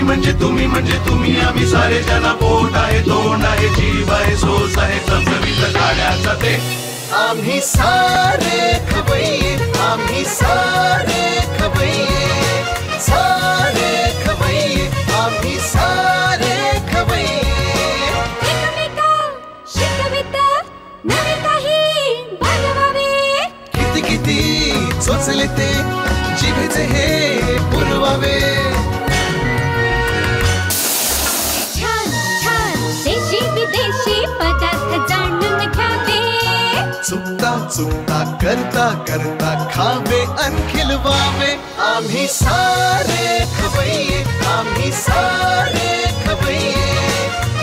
म्हणजे तुम्ही आम्ही सारे जना पोट आहे तोंड आहे जीव आहे सोस आहे चमचमीत खाण्याचा ते आम्ही सारे खवय्ये आम्ही सारे खवय्ये सारे खवय्ये आम्ही सारे खवय्ये नवे काही बनवावे किती किती चोचले ते जिभेचे हे पुरवावे छान छान देशी विदेशी पदार्थ जाणून घ्यावे चुकता चुकता करता करता खावे अन खिलवावे आम्ही सारे खवय्ये आम्ही सारे खवय्ये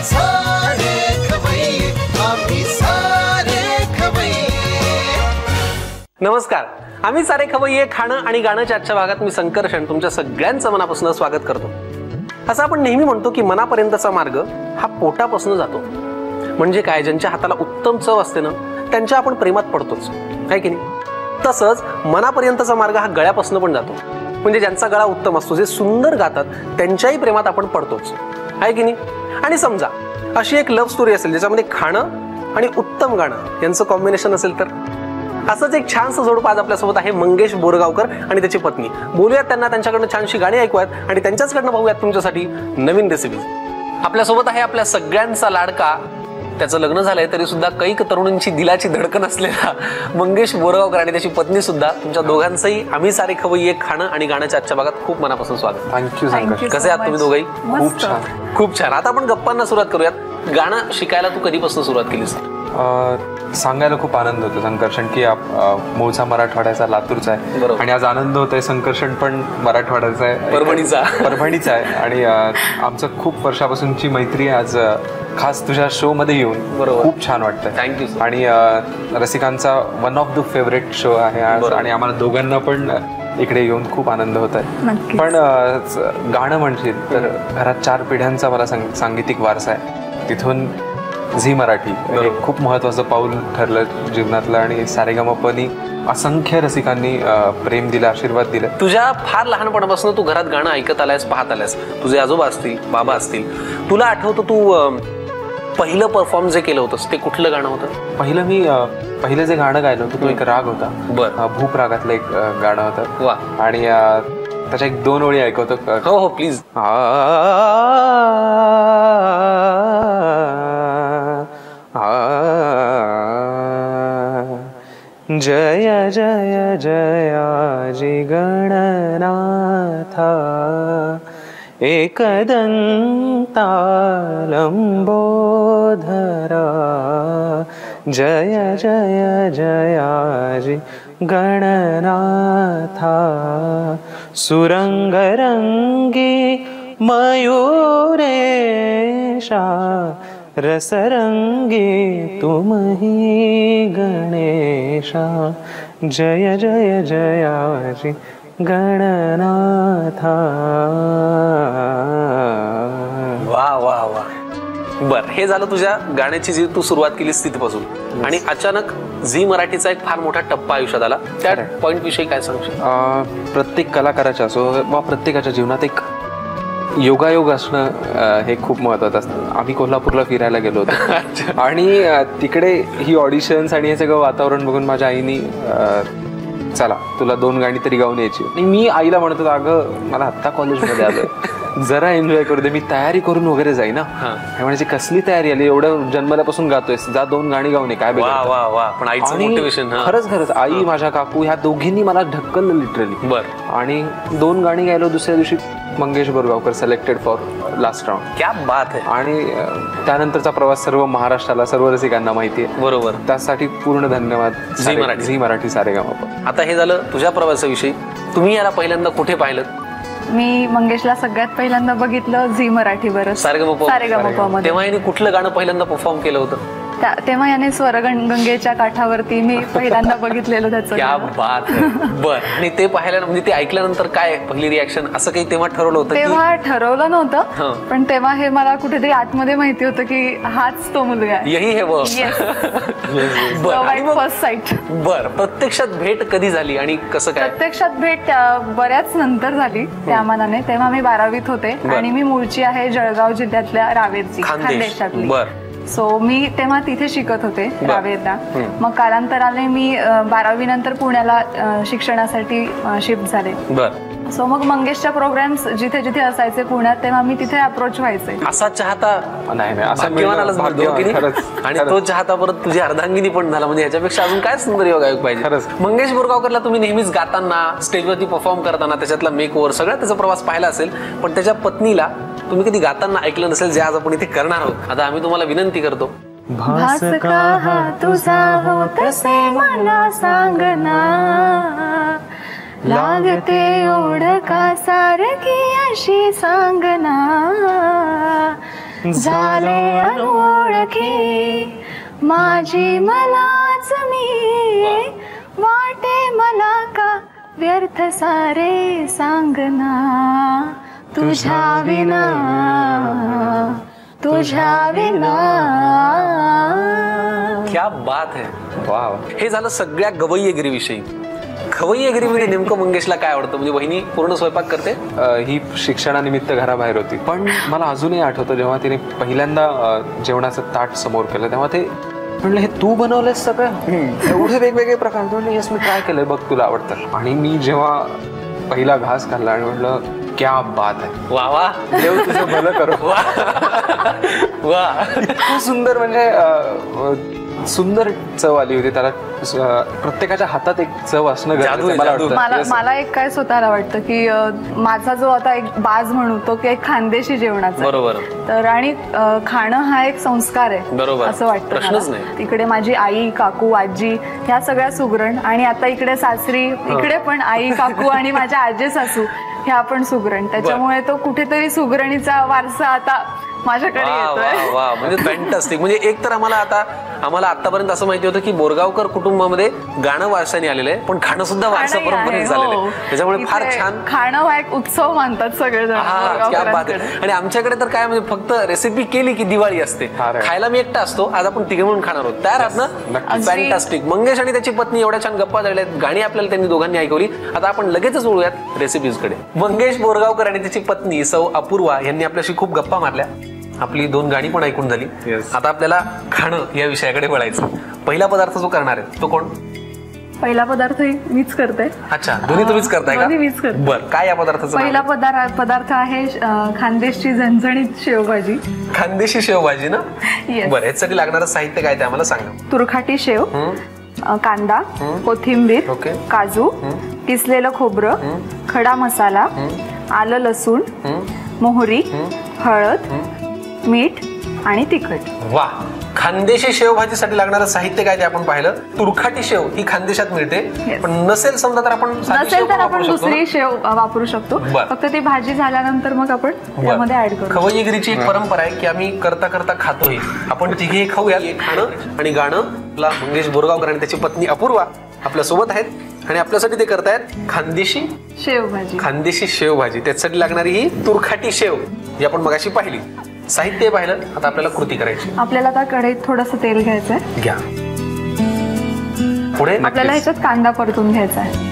सारे खवय्ये आम्ही सारे खवय्ये। नमस्कार, आम्ही सारे खवय्ये खाणं आणि गाण्याच्या आजच्या भागात मी संकर्षण तुमच्या सगळ्यांचं मनापासून स्वागत करतो। असं आपण नेहमी म्हणतो की मनापर्यंतचा मार्ग हा पोटापासून जातो। म्हणजे काय, ज्यांच्या हाताला उत्तम चव असते ना त्यांच्या आपण प्रेमात पडतोच, आहे की नाही? तसंच मनापर्यंतचा मार्ग हा गळ्यापासून पण जातो। म्हणजे ज्यांचा गळा उत्तम असतो, जे सुंदर गातात, त्यांच्याही प्रेमात आपण पडतोच, आहे की नाही? आणि समजा अशी एक लव्ह स्टोरी असेल ज्याच्यामध्ये खाणं आणि उत्तम गाणं यांचं कॉम्बिनेशन असेल तर असंच एक छानसं जोडपं आज आपल्यासोबत आहे मंगेश बोरगावकर आणि त्याची पत्नी। बोलूयात त्यांना, त्यांच्याकडनं छानशी गाणी ऐकूयात आणि त्यांच्याचकडनं पाहूयात तुमच्यासाठी नवीन रेसिपीज। आपल्यासोबत आहे आपल्या सगळ्यांचा लाडका, त्याचं लग्न झालंय तरी सुद्धा कैक तरुणींची दिलाची धडकन असलेला मंगेश बोरगावकर आणि त्याची पत्नी सुद्धा। तुमच्या दोघांचंही आम्ही सारे खवय्ये खाणं आणि गाण्याच्या आजच्या भागात खूप मनापासून स्वागत। थँक्यू। कसे आहात तुम्ही दोघंही? खूप छान, खूप छान। आता आपण गप्पांना सुरुवात करूयात। गाणं शिकायला तू कधीपासून सुरुवात केलीस? सांगायला खूप आनंद होतो संकर्षण की मूळचा मराठवाड्याचा लातूरचा आहे आणि आज आनंद होत आहे संकर्षण पण मराठवाड्याचा आहे, परभणीचा आहे आणि आमचं खूप वर्षापासूनची मैत्री आज खास तुझ्या शो मध्ये येऊन खूप छान वाटतंय। थँक्यू। आणि रसिकांचा one of the favourite show आहे आज आणि आम्हाला दोघांना पण इकडे येऊन खूप आनंद होत आहे। पण गाणं म्हणशील तर घरात 4 पिढ्यांचा मला सांगीतिक वारसा आहे, तिथून झी मराठी एक खूप महत्वाचं पाऊल ठरलं जीवनातलं आणि सारेगमपनी असंख्य रसिकांनी प्रेम दिलं, आशीर्वाद दिला। तुझ्या फार लहानपणापासून तू घरात गाणं ऐकत आलायस, पाहत आलायस, तुझे आजोबा असतील, बाबा असतील, तुला आठवतं तू पहिलं परफॉर्म जे केलं होतंस ते कुठलं गाणं होतं? पहिलं जे गाणं गायलं होतं तो एक राग होता, भूप रागातलं एक गाणं होतं। वा। आणि त्याच्या 1-2 ओळी ऐकवतो। हो हो प्लीज। जय जय जयाजी गणनाथा एकदंता लंबोधरा जय जय जयाजी गणनाथा सुरंगरंगी मयूरेशा रसरंगी तुमही गणेशा जय जय जयाजी गणनाथा। वा वा वा। बर, हे झालं तुझ्या गाण्याची जी तू सुरुवात केलीस तिथपासून आणि अचानक झी मराठीचा एक फार मोठा टप्पा आयुष्यात आला, त्या पॉइंट विषयी काय सांगशील? प्रत्येक कलाकाराच्या असो वा प्रत्येकाच्या जीवनात एक योगायोग असणं हे खूप महत्वाचं असतं। आम्ही कोल्हापूरला फिरायला गेलो होतो आणि तिकडे ही ऑडिशन्स आणि हे सगळं वातावरण बघून माझ्या आईनी चला तुला 2 गाणी तरी गाऊन यायची। आणि मी आईला म्हणत होतो, अगं मला आत्ता कॉलेजमध्ये आलोय, जरा एन्जॉय करू दे, मी तयारी करून वगैरे जाई ना। म्हणजे कसली तयारी आली, एवढं जन्मल्यापासून गातोय, जा 2 गाणी गाऊन ये, काय पण आईचं मोटिवेशन खरंच आई माझ्या काकू ह्या दोघींनी मला ढकललं लिटरली। बरं। आणि 2 गाणी गायलो, दुसऱ्या दिवशी Mangesh Borgaonkar selected for last round. क्या बात आहे। आणि त्यानंतरचा प्रवास सर्व महाराष्ट्राला, सर्व रसिकांना माहिती आहे। बरोबर, त्यासाठी पूर्ण धन्यवाद झी मराठी सारेगमप। आता हे झालं तुझ्या प्रवासाविषयी। तुम्ही याला पहिल्यांदा कुठे पाहिलं? मी मंगेशला सगळ्यात पहिल्यांदा बघितलं झी मराठीवर, सारेगमप मध्ये। तेव्हा याने कुठलं गाणं पहिल्यांदा परफॉर्म केलं होतं? तेव्हा याने स्वरगंगेच्या काठावरती मी पहिल्यांदा बघितलेलं त्याचं क्या गाणं. बात आहे. बर आणि ते पाहिल्या म्हणजे ते ऐकल्यानंतर काय पहिली रिॲक्शन असं काही तेव्हा ठरवलं होतं की तेव्हा ठरवलं हं. नव्हतं, पण तेव्हा हे मला कुठेतरी आतमध्ये माहिती होतं की हाच तो मुलगा आहे. यही है वो. बर आणि मग- फर्स्ट साईट. बर प्रत्यक्षात भेट कधी झाली आणि कसं काय? प्रत्यक्षात भेट बऱ्याच नंतर झाली त्या मानाने. तेव्हा मी 12वीत होते बर. आणि मी मूळची आहे जळगाव जिल्ह्यातल्या रावेरची, खानदेश. खानदेशातली. बर. सो मी तेव्हा तिथे शिकत होते बर. रावेरला. मग कालांतराने मी 12वी नंतर पुण्याला शिक्षणासाठी शिफ्ट झाले. बर. सो मग मंगेशच्या प्रोग्राम्स जिथे जिथे असायचे पुण्यात तेव्हा मी तिथे अप्रोच व्हायचे. असा चाहता नाही असं भाग्यवानालाच मिळतो की नाही? आणि तो चाहता परत तुझी अर्धांगिनी पण झाला म्हणजे ह्याच्यापेक्षा अजून काय सुंदर योगायोग पाहिजे. खरंच. मंगेश बोरगावकरला तुम्ही नेहमीच गाताना स्टेजवरती परफॉर्म करताना त्याच्यातला मेक ओव्हर सगळा त्याचा प्रवास पाहिला असेल, पण त्याच्या पत्नीला तुम्ही कधी गाताना ऐकलं नसेल, जे आज आपण इथे करणार आहोत. आता आम्ही तुम्हाला विनंती करतो, भास का हा तुझा हो तसे मला सांगना, लागते ओढ का सारखी अशी सांगना, झाले अनोळखी माझी मलाच मी, वाटे मला का व्यर्थ सारे सांगना, तुझ्या विना तुझ्या विना. क्या बात है. वाव. हे झालं सगळ्या गवय्यगिरीविषयी. खवय्यगिरीमध्ये नेमकं मंगेशला काय आवडतं? म्हणजे वहिनी पूर्ण स्वयंपाक करते. ही शिक्षणानिमित्त घराबाहेर होती, पण मला अजूनही आठवतं जेव्हा तिने पहिल्यांदा जेवणाचं ताट समोर केलं तेव्हा ते म्हणलं, हे तू बनवलंस सगळं, एवढे वेगवेगळे प्रकार. म्हणलं येस मी ट्राय केलंय, बघ तुला आवडतं. आणि मी जेव्हा पहिला घास खाल्ला आणि म्हटलं क्या बात आहे, वा वा, देव तुझं भलं करो. वा वा. खूप सुंदर म्हणजे सुंदर चव आली होती त्याला. प्रत्येकाच्या हातात एक चव असणं जादू गरजेचं आहे, मला जादू. वाटतं. मला एक काय स्वतःला वाटतं की माझा जो आता एक बाज म्हणू तो की एक खानदेशी जेवणाचा आहे. बरोबर. तर आणि खाणं हा एक संस्कार आहे बरोबर. असं वाटतं प्रश्नच मला. नाही. तिकडे माझी आई, काकू, आजी ह्या सगळ्या सुगरण, आणि आता इकडे सासरी, इकडे पण आई, काकू आणि माझ्या आजी सासू ह्या पण सुगरण. त्याच्यामुळे तो कुठेतरी सुगरणीचा वारसा आता माझ्याकडे येतोय. वा, म्हणजे फॅन्टास्टिक. म्हणजे एक तर आम्हाला आतापर्यंत असं माहिती होतं की बोरगावकर कुटुंबामध्ये गाणं वारसाने आलेलं आहे, पण खाणं सुद्धा वारसा खाणंही परंपरेने आहे, झालेलं हो. आहे. त्याच्यामुळे फार इथे छान. खाणं हा एक उत्सव मानतात सगळेजण क्या बात आहे. बोरगावकरांकडे. आणि आमच्याकडे तर काय म्हणजे फक्त रेसिपी केली की दिवाळी असते, फार आहे. खायला मी एकटा असतो. आज आपण तिघे म्हणून खाणार आहोत. तयार आहात ना? नक्कीच. फॅन्टास्टिक. मंगेश आणि त्याची पत्नी एवढ्या छान गप्पा झाल्या आहेत, गाणी आपल्याला त्यांनी दोघांनी ऐकवली. आता आपण लगेचच वळूयात रेसिपीजकडे. मंगेश बोरगावकर आणि त्याची पत्नी सौ अपूर्वा यांनी आपल्याशी खूप गप्पा मारल्या. आपली 2 गाणी पण ऐकून झाली. आता आपल्याला खाणं या विषयाकडे वळायचं. पहिला पदार्थ जो करणार आहे तो कोण? पहिला पदार्थ मीच करते. अच्छा, दोन्ही तुम्हीच करताय का? दोन्ही मीच करते. बरं, काय या पदार्थाचं नाव? पहिला पदार्थ आहे खानदेशची झणझणीत शेवभाजी. खानदेशी शेवभाजी ना? Yes. बरं, याच्यासाठी लागणारं साहित्य काय ते आम्हाला सांगा. तुरखाटी शेव, कांदा, कोथिंबीर, ओके. काजू, किसलेलं खोबरं, खडा मसाला, आलं लसूण, मोहरी, हळद, मीठ आणि तिखट. वा. खानदेशी शेवभाजीसाठी लागणारं साहित्य काय ते आपण पाहिलं. तुरखाटी शेव ही खानदेशात मिळते, Yes. पण नसेल समजा तर आपण साधी शेव नसेल तर पण आपण वापरू शकतो ना? दुसरी शेव वापरू शकतो. बरं. फक्त ती भाजी झाल्यानंतर मग आपण त्यामध्ये ऍड करू. खवय्यगिरीची एक परंपरा आहे की आम्ही करता करता खातोय. आपण तिघे खाऊया. खाणं आणि गाणं आपला मंगेश बोरगावकर आणि त्याची पत्नी अपूर्वा आपल्या सोबत आहेत आणि आपल्यासाठी ते करतायत खानदेशी शेवभाजी. त्याच्यासाठी लागणारी ही तुरखाटी शेव जी आपण मगाशी पाहिली. साहित्य पाहिलं. आता आपल्याला कृती करायची. आपल्याला आता कढईत थोडंसं तेल घ्यायचंय. घ्या. पुढे आपल्याला ह्याच्यात कांदा परतून घ्यायचा आहे.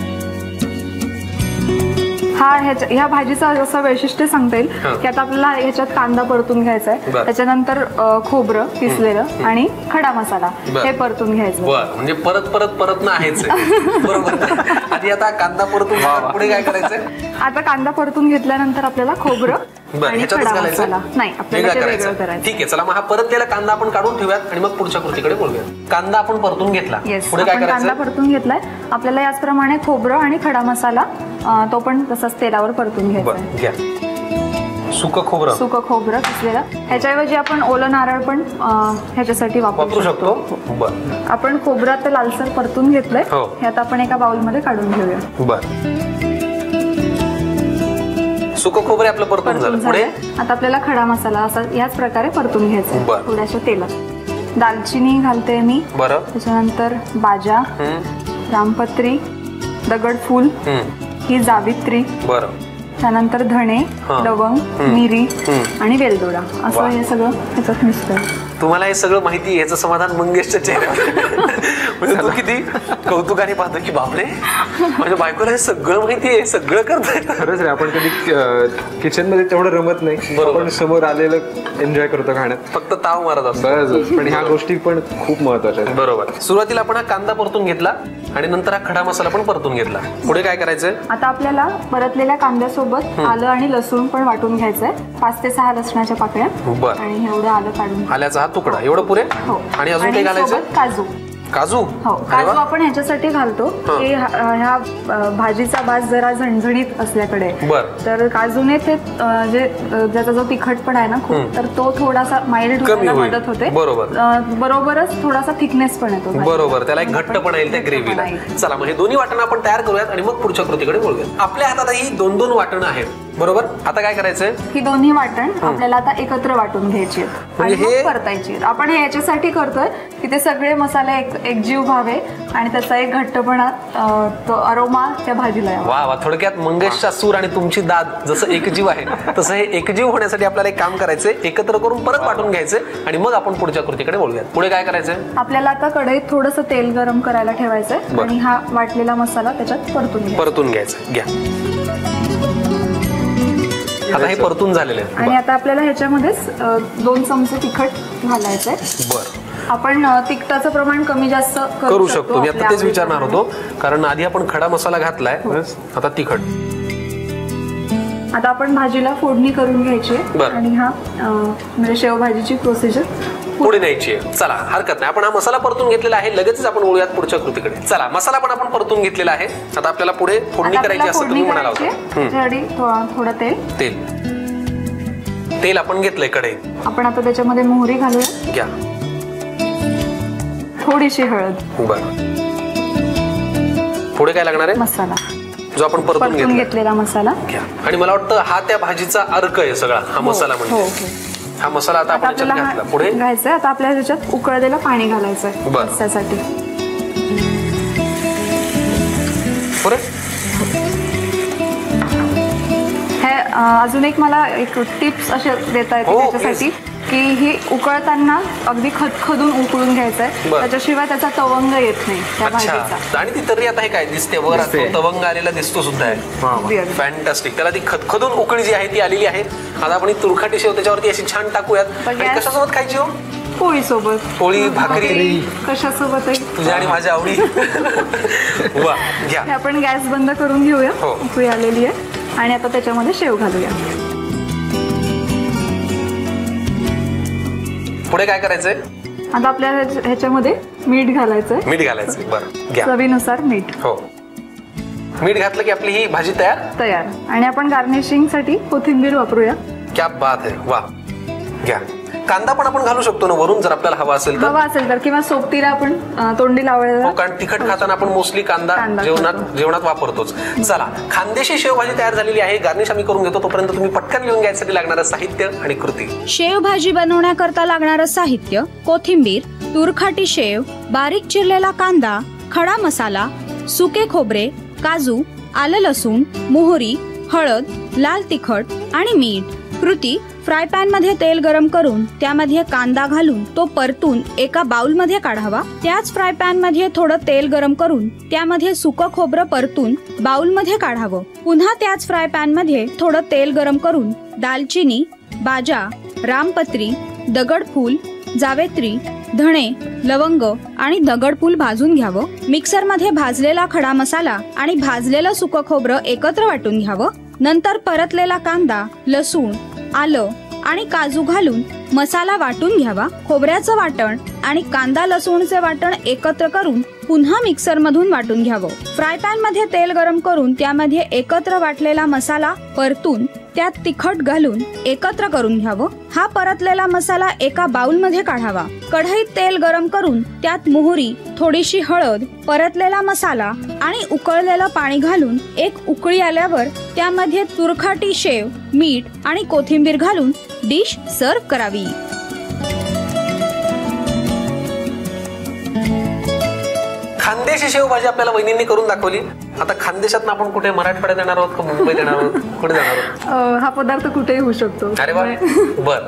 ह्या भाजीचं असं वैशिष्ट्य सांगता येईल की आता आपल्याला ह्याच्यात कांदा परतून घ्यायचा आहे. बरं. त्याच्यानंतर खोबरं किसलेलं आणि खडा मसाला बरं. हे परतून घ्यायचं. बरं, म्हणजे परत ना आहेच आहे. बरोबर. आधी आता कांदा परतून पुढे काय करायचंय? आता कांदा परतून घेतल्यानंतर आपल्याला खोबरं बरं, आणि ह्याच्यातच खडा घालायचं? मसाला नाही, आपल्याला ते वेगळं करायचं. ठीक आहे, चला मग हा परतलेला कांदा आपण काढून ठेवूयात आणि मग पुढच्या कृतीकडे बोलूया. कांदा आपण परतून घेतला. येस, पुढे काय आपण कांदा करायचं? परतून घेतलाय. आपल्याला याचप्रमाणे खोबरं आणि खडा मसाला तो पण तसाच तेलावर परतून घ्यायचा आहे. बरं, घ्या. सुकं खोबरं किसलेलं. ह्याच्याऐवजी आपण ओलं नारळ पण ह्याच्यासाठी वापरू शकतो. बरं आपण खोबरं आता लालसर परतून घेतलंय. हो. हे आता आपण एका बाउल मध्ये काढून घेऊया. बरं. सुकं खोबरे आपलं परतून झालं. पुढे आता आपल्याला खडा मसाला असा याच प्रकारे परतून घ्यायचा बरं. थोड्याशा तेलात. दालचिनी घालते मी. बरं. त्याच्यानंतर बाजा, रामपत्री, दगडफूल, ही जावित्री. बरं. त्यानंतर धणे, लवंग, मिरी आणि वेलदोडा असं हे सगळं ह्याच्यात मिसळतं. तुम्हाला हे सगळं माहिती आहे, याचं समाधान मंगेशच्या चेहऱ्यावर. म्हणजे तू किती कौतुकाने पाहतो की बापरे माझ्या बायकोला हे सगळं माहिती आहे, सगळं करतोय. खरंच रे, आपण कधी किचन मध्ये तेवढं रमत नाही. आपण समोर आलेलं एन्जॉय करतो खाण्यात, फक्त ताव मारत असतो. पण ह्या गोष्टी पण खूप महत्वाच्या आहेत. बरोबर. सुरुवातीला आपण हा कांदा परतून घेतला आणि नंतर हा खडा मसाला पण परतून घेतला. पुढे काय करायचंय? आता आपल्याला परतलेल्या कांद्यासोबत आलं आणि लसूण पण वाटून घ्यायचंय. 5 ते 6 लसणाच्या पाकळ्या. बरं. आणि एवढं आलं काढून, आल्याचा हा तुकडा एवढं पुरे. आणि अजून काही घालायचं? काजू. काजू? हो, काजू आपण ह्याच्यासाठी घालतो की ह्या भाजीचा वास जरा झणझणीत असल्याकडे. तर काजूने ते जे ज्याचा जो तिखटपणा आहे ना खूप, तर तो थोडासा माइल्ड व्हायला मदत होते. बरोबरच थोडासा थिकनेस पण येतो. बरोबर, त्याला एक घट्टपणा येईल त्या ग्रेव्हीला. चला मग हे दोन्ही वाटणं आपण तयार करूयात आणि मग पुढच्या कृतीकडे वळूयात. आपल्या हातात ही 2-2 वाटणं आहेत. बरोबर. आता काय करायचंय? ही दोन्ही वाटण आपल्याला आता एकत्र वाटून घ्यायची आहेत आणि हे परतायची. आपण हे याच्यासाठी करतोय की ते सगळे मसाले एकजीव व्हावे आणि त्याचा एक घट्टपणा, तो अरोमा त्या भाजीला यावा. वा वा. थोडक्यात मंगेशचा सूर आणि तुमची दाद जसं एकजीव आहे तसं हे एकजीव होण्यासाठी आपल्याला एक काम करायचंय, एकत्र करून परत वाटून घ्यायचंय आणि मग आपण पुढच्या कृतीकडे वळूयात. पुढे काय करायचंय? आपल्याला आता कढईत थोडंसं तेल गरम करायला ठेवायचंय आणि हा वाटलेला मसाला त्याच्यात परतून घ्यायचा. घ्या. आता हे परतून झालेलं आहे आणि आता आपल्याला ह्याच्यामध्येच 2 चमचे तिखट घालायचंय. बरं. आपण तिखटाचं प्रमाण कमी जास्त करू शकतो. मी आता तेच विचारणार होतो, कारण आधी आपण खडा मसाला घातलाय, आता तिखट. आता आपण भाजीला फोडणी करून घ्यायची आणि हा म्हणजे शेवभाजीची प्रोसिजर पुढे न्यायची आहे. चला हरकत नाही, आपण हा मसाला परतून घेतलेला आहे. लगेचच आपण वळूयात पुढच्या कृतीकडे. चला, मसाला पण आपण परतून घेतलेला आहे. आता आपल्याला पुढे फोडणी करायची असं तुम्ही म्हणाला होता. थोडं तेल आपण घेतलंय कढईत. आपण आता त्याच्यामध्ये मोहरी घालूया. घ्या. थोडीशी हळद. बरं. पुढे काय लागणार आहे? मसाला जो आपण परतून घेतलेला मसाला घ्या. आणि मला वाटतं हा त्या भाजीचा अर्क आहे सगळा, हा मसाला म्हणजे. हा मसाला आता आपण त्याच्यात घातला. पुढे घ्यायचा. आता आपल्याला त्याच्यात उकळलेलं पाणी घालायचं त्यासाठी. पुढे हे अजून एक मला एक टिप्स असे देता येते त्याच्यासाठी की ही उकळताना अगदी खदखदून उकळून घ्यायचंय, त्याच्याशिवाय त्याचा तवंग येत नाही त्या भाजीचा. आणि ती तरी आता हे काय दिसते वर तवंग आलेला दिसतो सुद्धा आहे. फॅन्टास्टिक. त्याला ती खदखदून उकळी जी आहे ती आलेली आहे. आता आपण तुरखाटी शेव त्याच्यावरती अशी छान टाकूयात. कशासोबत खायची हो? पोळी सोबत. पोळी, भाकरी, कशासोबत आहे तुझ्या आणि माझ्या आवडी. वा. घ्या. आपण गॅस बंद करून घेऊया. उकळी आलेली आहे आणि आता त्याच्यामध्ये शेव घालूया. पुढे काय करायचंय? आता आपल्याला ह्याच्यामध्ये मीठ घालायचंय. बरं. घ्या. चवीनुसार मीठ. हो. मीठ घातलं की आपली ही भाजी तयार. आणि आपण गार्निशिंग साठी कोथिंबीर वापरूया. क्या बात आहे. वा. घ्या. कांदा पण आपण घालू शकतो ना वरून जर आपल्याला हवा असेल तर, किंवा सोबतीला आपण तोंडी लावायला. कारण तिखट खाताना आपण मोस्टली कांदा जेवणात वापरतोच. चला, खानदेशी शेवभाजी तयार झालेली आहे. गार्निश आम्ही करून घेतो. तोपर्यंत तुम्ही पटकन लिहून घ्यायसाठी लागणारं साहित्य आणि कृती. शेवभाजी बनवण्याकरता लागणारं साहित्य: कोथिंबीर, तुरखाटी शेव, बारीक चिरलेला कांदा, खडा मसाला, सुके खोबरे, काजू, आलं लसूण, मोहरी, हळद, लाल तिखट आणि मीठ. कृती: फ्राय पॅन मध्ये तेल गरम करून त्यामध्ये कांदा घालून तो परतून एका बाउल मध्ये काढावा. त्याच फ्राय पॅन मध्ये थोडं तेल गरम करून त्यामध्ये सुकं खोबरं परतून बाउल मध्ये काढावं. पुन्हा त्याच फ्राय पॅन मध्ये थोडं तेल गरम करून दालचिनी, बाजा, रामपत्री, दगडफूल, जावेत्री, धणे, लवंग आणि दगडफूल भाजून घ्यावं. मिक्सर मध्ये भाजलेला खडा मसाला आणि भाजलेलं सुकं खोबरं एकत्र वाटून घ्यावं. नंतर परतलेला कांदा, लसूण, आलं आणि काजू घालून मसाला वाटून घ्यावा. खोबऱ्याचं वाटण आणि कांदा लसूणचे वाटण एकत्र करून पुन्हा मिक्सर मधून वाटून घ्यावं. फ्राय पॅन मध्ये तेल गरम करून त्यामध्ये एकत्र वाटलेला मसाला परतून त्यात तिखट घालून एकत्र करून घ्यावं. हा परतलेला मसाला एका बाउल मध्ये काढावा. कढईत तेल गरम करून त्यात मोहरी, थोडीशी हळद, परतलेला मसाला आणि उकळलेलं पाणी घालून एक उकळी आल्यावर त्यामध्ये तुरखाटी शेव, मीठ आणि कोथिंबीर घालून डिश सर्व्ह करावी. खानदेशी शेवभाजी आपल्याला वहिनींनी करून दाखवली. आता खानदेशात आपण कुठे मराठवाड्यात येणार आहोत का मुंबईत येणार आहोत, कुठे जाणार आहोत? हा पदार्थ कुठेही होऊ शकतो. अरे वा, बर.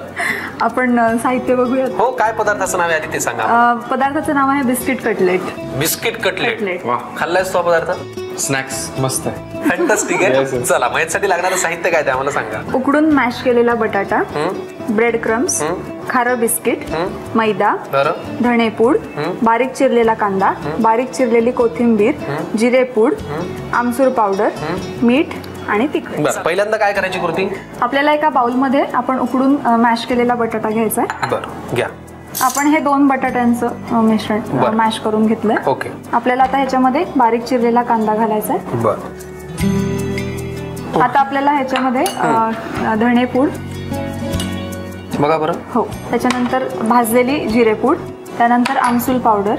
आपण साहित्य बघूयात. हो, काय पदार्थाचं नाव आहे आधी ते सांगा. पदार्थाचं नाव आहे biscuit cutlet. Biscuit cutlet. Cutlet. वा, खाल्लायस तो पदार्थ? स्नॅक्स मस्त आहे, फॅन्टास्टिक आहे. चला, मग यासाठी लागणारं साहित्य काय ते आम्हाला सांगा. उकडून मॅश केलेला बटाटा, ब्रेड क्रम्स, खारं बिस्किट, मैदा, धणेपूड, बारीक चिरलेला कांदा, बारीक चिरलेली कोथिंबीर, जिरेपूड, आमचूर पावडर, मीठ आणि तिखट. बरं, पहिल्यांदा काय करायची कृती? आपल्याला एका बाउलमध्ये आपण उकडून मॅश केलेला बटाटा घ्यायचा आहे. बरं, घ्या. आपण हे 2 बटाट्यांचं मिश्रण मॅश करून घेतलंय. ओके. आपल्याला आता ह्याच्यामध्ये बारीक चिरलेला कांदा घालायचा आहे. बरं. आता आपल्याला ह्याच्यामध्ये धणेपूड, बघा बरं. हो, त्याच्यानंतर भाजलेली जिरेपूड, त्यानंतर आमसूल पावडर,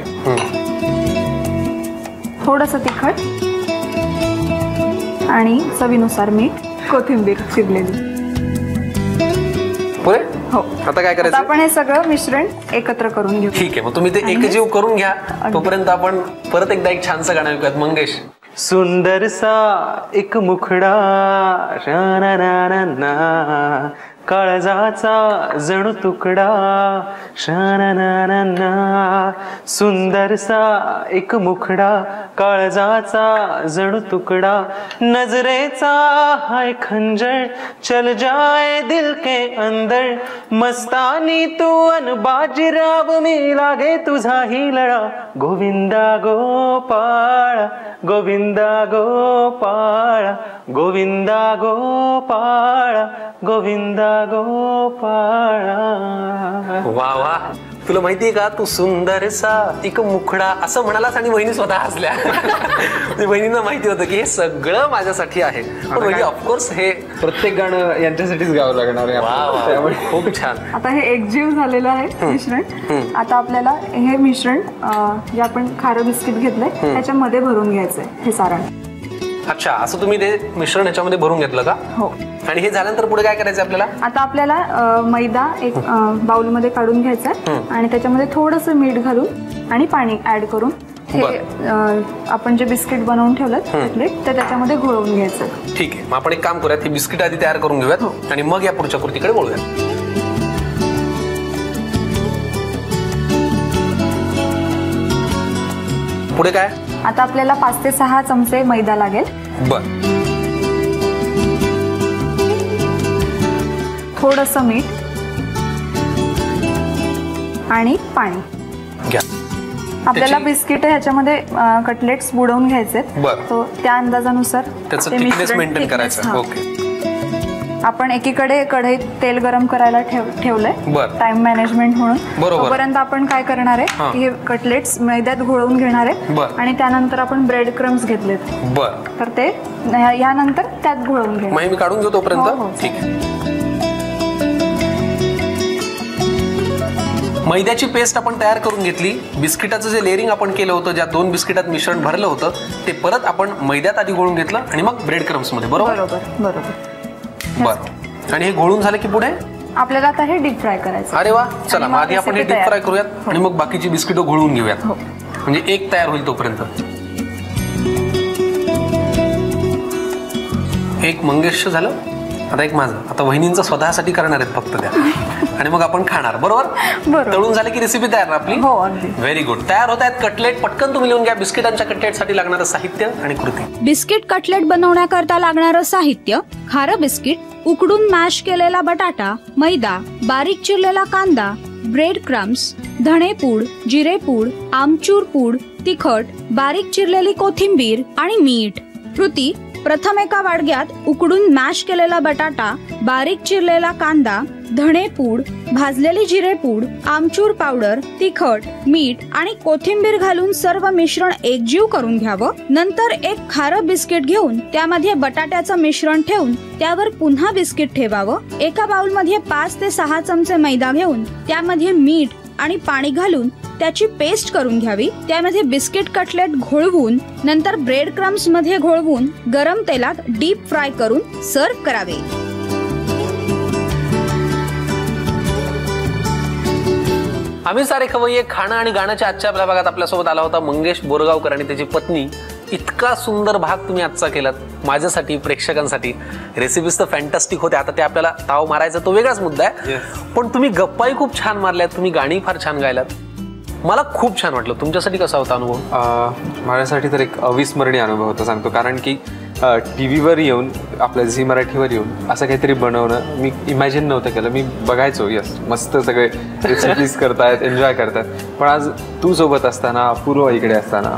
थोडंसं तिखट आणि चवीनुसार मीठ, कोथिंबीर चिरलेली. पुरे? हो. आता काय करायचं? आपण हे सगळं मिश्रण एकत्र करून घेऊ. ठीक आहे, मग तुम्ही ते एकजीव करून घ्या. तोपर्यंत आपण परत एकदा एक छानसं गाणं ऐकूयात. मंगेश. सुंदरसा एक मुखडा, शाना काळजाचा जणू तुकडा, शाना सुंदरसा एक मुखडा, काळजाचा जणू तुकडा, नजरेचा हाय खंजर, चल जाए दिल के अंदर, मस्तानी तू अन बाजीराव मी लागे तुझा ही लळा, गोविंदा गोपाळ गोविंदा गोपाळ गोविंदा गोपाळ गोविंदा गोपाळा. वा वा, तुला माहितीये का, तू सुंदरसा एक मुखडा असं म्हणालास आणि वहिनी स्वतः हसल्या. वहिनींना माहिती होतं की हे सगळं माझ्यासाठी आहे. पण वहिनी ऑफकोर्स हे प्रत्येक गाणं यांच्यासाठीच गावं लागणार आहे. त्यामुळे खूप छान. आता हे एकजीव झालेलं आहे मिश्रण. आता आपल्याला हे मिश्रण जे आपण खारं बिस्किट घेतलंय त्याच्यामध्ये भरून घ्यायचंय हे सारण. अच्छा, असं तुम्ही ते मिश्रण याच्यामध्ये भरून घेतलं का? हो. आणि हे झाल्यानंतर पुढे काय करायचं आपल्याला? आता आपल्याला मैदा एक बाउल मध्ये काढून घ्यायचा आणि त्याच्यामध्ये थोडंसं मीठ घालून आणि पाणी ऍड करून हे आपण जे बिस्किट बनवून ठेवलं कटलेट तर त्याच्यामध्ये घोळवून घ्यायचं. ठीक आहे, मग आपण एक काम करूयात, हे बिस्किट आधी तयार करून घेऊयात आणि मग या पुढच्या कृतीकडे वळूयात. पुढे काय? आता आपल्याला 5 ते 6 चमचे मैदा लागेल. बर. थोडंसं मीठ आणि पाणी घ्या. आपल्याला बिस्किट ह्याच्यामध्ये कटलेट्स बुडवून घ्यायचे, तो त्या अंदाजानुसार त्याचं थिकनेस मेंटेन करायचं. ओके. आपण एकीकडे कढईत तेल गरम करायला ठेवलंय टाइम मॅनेजमेंट म्हणून. तोपर्यंत आपण काय करणार आहे, हे कटलेट्स मैद्यात घोळवून घेणार आहे आणि त्यानंतर आपण ब्रेड क्रम्स घेतलेत. बर. तर ते यानंतर त्यात घोळवून घेणार. मी काढून घेऊ तोपर्यंत. ठीक आहे. मैद्याची पेस्ट आपण तयार करून घेतली. बिस्किटाचं जे लेअरिंग आपण केलं होतं, ज्या 2 बिस्किटात मिश्रण भरलं होतं ते परत आपण मैद्यात आधी घोळून घेतलं आणि मग ब्रेड क्रम्स मध्ये. बरोबर बरोबर. बर. आणि हे घोळून झालं की पुढे आपल्याला आता हे डीप फ्राय करायचं. अरे वा, चला मग आधी आपण हे डीप फ्राय करूयात आणि मग बाकीची बिस्किट घोळून घेऊयात. म्हणजे एक तयार होईल तोपर्यंत. एक मंगेश झालं, आता एक माझं. आता वहिनींचं स्वतःसाठी करणार आहेत फक्त त्या आणि मग आपण खाणार. बरोबर. तळून झाले की रेसिपी तयार आपली. Very good. तयार होत आहेत कटलेट. पटकन तुम्ही लिहून घ्या बिस्किटांच्या कटलेटसाठी लागणारं साहित्य आणि कृती. बिस्किट कटलेट बनवण्याकरता लागणारं साहित्य: खारं बिस्किट, उकडून मॅश केलेला बटाटा, मैदा, बारीक चिरलेला कांदा, ब्रेड क्रम्स, धणेपूड, जिरेपूड, आमचूर पूड, तिखट, बारीक चिरलेली कोथिंबीर आणि मीठ. कृती: प्रथम एका वाडग्यात उकडून मॅश केलेला बटाटा, बारीक चिरलेला कांदा, धणेपूड, भाजलेली जिरेपूड, आमचूर पावडर, तिखट, मीठ आणि कोथिंबीर घालून सर्व मिश्रण एकजीव करून घ्यावं. नंतर एक खारं बिस्किट घेऊन त्यामध्ये बटाट्याचं मिश्रण ठेवून त्यावर पुन्हा बिस्किट ठेवावं. एका बाउलमध्ये 5 ते 6 चमचे मैदा घेऊन त्यामध्ये मीठ आणि पाणी घालून त्याची पेस्ट करून घ्यावी. त्यामध्ये बिस्किट कटलेट घोळवून नंतर ब्रेड क्रम्स मध्ये घोळवून गरम तेलात डीप फ्राय करून सर्व्ह करावे. आम्ही सारे खवय्ये खाणं आणि गाण्याच्या आजच्या आपल्या भागात आपल्यासोबत आला होता मंगेश बोरगावकर आणि त्याची पत्नी. इतका सुंदर भाग तुम्ही आजचा केलात माझ्यासाठी, प्रेक्षकांसाठी. रेसिपीज तर फॅन्टास्टिक होते, आता ते आपल्याला ताव मारायचा तो वेगळाच मुद्दा आहे. पण तुम्ही गप्पाही खूप छान मारल्यात, तुम्ही गाणी फार छान गायलात. मला खूप छान वाटलं. तुमच्यासाठी कसा होता अनुभव? माझ्यासाठी तर एक अविस्मरणीय अनुभव होता सांगतो. कारण की टी व्हीवर येऊन, आपल्या झी मराठीवर येऊन असं काहीतरी बनवणं मी इमॅजिन नव्हतं केलं. मी बघायचो, यस मस्त सगळे रेसिपीज करतायत, एन्जॉय करतायत. पण आज तू सोबत असताना, अपूर्व इकडे असताना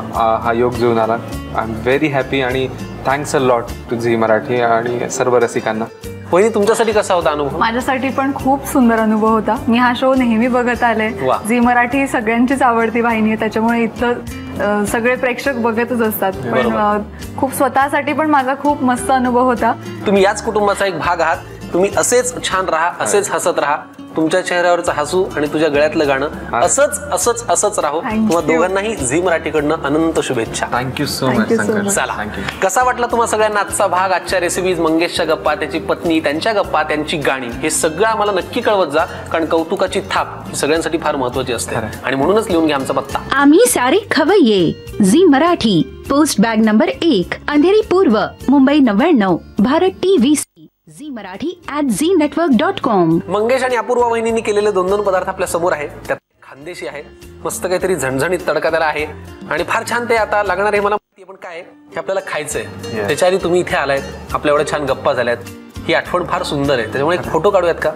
हा योग जुळून आला. आय एम व्हेरी हॅपी आणि thanks a lot to Zee Marathi आणि सर्व रसिकांना. वहिनी, तुमच्यासाठी कसा होता अनुभव? माझ्यासाठी पण खूप सुंदर अनुभव होता. मी हा शो नेहमी बघत आले. झी मराठी सगळ्यांचीच आवडती वाहिनी आहे, त्याच्यामुळे इथं सगळे प्रेक्षक बघतच असतात. पण खूप स्वतःसाठी पण माझा खूप मस्त अनुभव होता. तुम्ही याच कुटुंबाचा एक भाग आहात. तुम्ही असेच छान राहा, असेच हसत राहा. तुमच्या चेहऱ्यावरचं हसू आणि तुझ्या गळ्यातलं गाणं असंच राहो. तुम्हा दोघांनाही झी मराठीकडनं अनंत शुभेच्छा. Thank you so much. चला, कसा वाटला तुम्हा सगळ्यांना आजचा भाग, आजच्या रेसिपीज, मंगेशच्या गप्पा, त्याची पत्नी, त्यांच्या गप्पा, त्यांची गाणी, हे सगळं आम्हाला नक्की कळवत जा. कारण कौतुकाची थाप ही सगळ्यांसाठी फार महत्वाची असते आणि म्हणूनच लिहून घ्या आमचा पत्ता. आम्ही सारे खवय्ये, Zee Marathi, post bag number 1, Andheri पूर्व, Mumbai 99, Bharat TVC, Zee Marathi @znetwork.com. Mangesh आणि अपूर्वा वहिनींनी केलेले 2 पदार्थ आपल्या समोर आहेत. त्यात खानदेशी आहे, मस्त काहीतरी झणझणीत तडका त्याला आहे आणि फार छान ते आता लागणार आहे मला माहिती. पण काय हे आपल्याला खायचंय. त्याच्या आधी तुम्ही इथे आलायत, आपल्या एवढ्या छान गप्पा झाल्यात, ही आठवण फार सुंदर आहे. त्याच्यामुळे एक फोटो काढूयात का?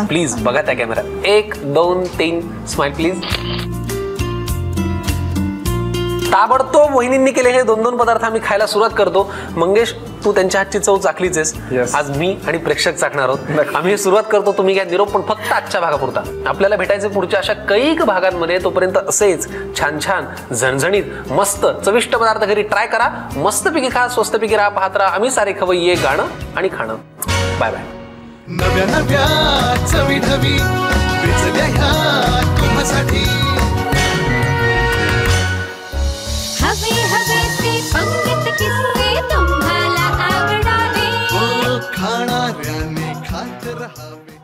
प्लीज बघा त्या कॅमेऱ्यात. 1 2 3 स्माइल प्लीज. ताबडतोब वहिनींनी केले हे 2 पदार्थ आम्ही खायला सुरुवात करतो. मंगेश, तू त्यांच्या हातची चव चाकलीच आहेस. आज मी आणि प्रेक्षक चाकणार आहोत. आम्ही सुरुवात करतो, तुम्ही घ्या निरोप, पण फक्त आजच्या भागापुरता. आपल्याला भेटायचे पुढच्या अशा कैक भागांमध्ये. तोपर्यंत असेच छान छान झणझणीत मस्त चविष्ट पदार्थ घरी ट्राय करा. मस्तपैकी खा, स्वस्तपैकी राहा, पाहत राहा आम्ही सारे खवय्ये, गाणं आणि खाणं. Bye bye. नव्या नव्या चवी ढवी विचल्या ह्या तुम्हासाठी. हवे ते पंगत किस्से तुम्हाला आवडावे. खाणाऱ्याने खात रहावे.